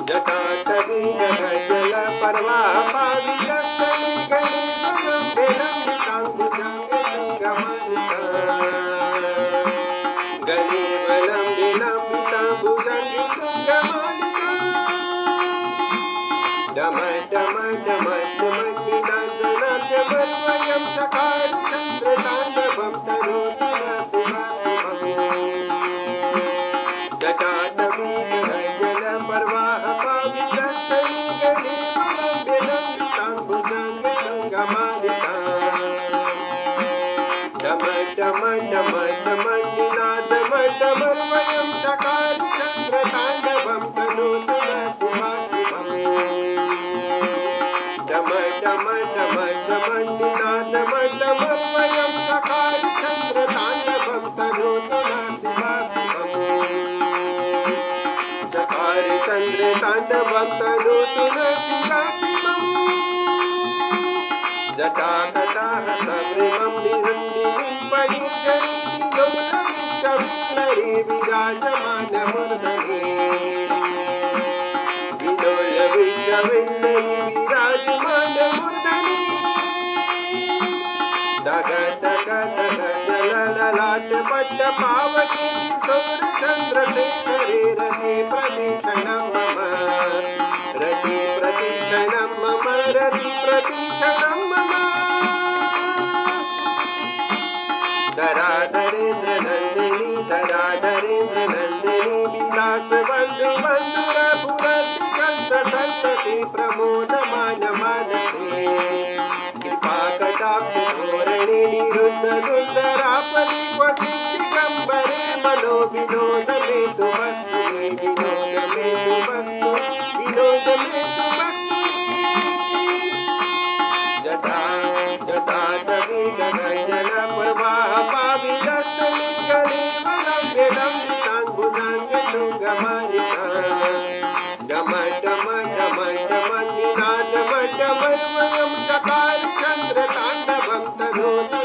जटाटवी जल परवाह पावितस्थली गणेवलंबितांबुजांगे तुंगमालिका डम डम डम डम निनादनाद्यमर्वयं चकार चन्द्रताण्डवं तनोतु शिवा शिवम् जटाटवी जल परवाह पावितस्थली गणेवलंबितांबुजांगे तुंगमालिका डम डम डम डम निनादमर्वयं चकार चन्द्रताण्डवं तनोतु शिवा शिवम् डम डम डम डम निनादमर्वयं चकार चन्द्रताण्डवं तनोतु शिवा शिवम् चकार चन्द्रताण्डवं तनोतु शिवा शिवम् जटाकटाह सवृमं निर्जरीलोलविच्चविक्लरी विराजमानमूर्धने विलोलविच्चविक्लरी विराजमानमूर्धने दग दग दग जलललाट पट्ट पावके सौरचन्द्रशेखरे रति प्रतीक्षणं मम रति प्रतीक्षणं मम रति प्रतीक्षणं मम धराधरेन्द्र नन्दिनी धराधरेन्द्र नन्दिनी विलास बन्धु बन्धुर पुरतिकन्त सन्तति प्रमोदमान मानसे कृपा कटाक्ष धोरणे निरुद्ध दुन्दरापदि क्वचित् दिगम्बरे मनो विनोद मे तु वस्तु मे विनोद मे तु वस्तु विनोद मे तु वस्तु जटा जटाटवी गगन प्रवाह पावितस्थली गणेवलंबितांबुजांगे तुंगमालिका डम डम डम डम निनादमर्वयं चकार चन्द्रताण्डवं तनोतु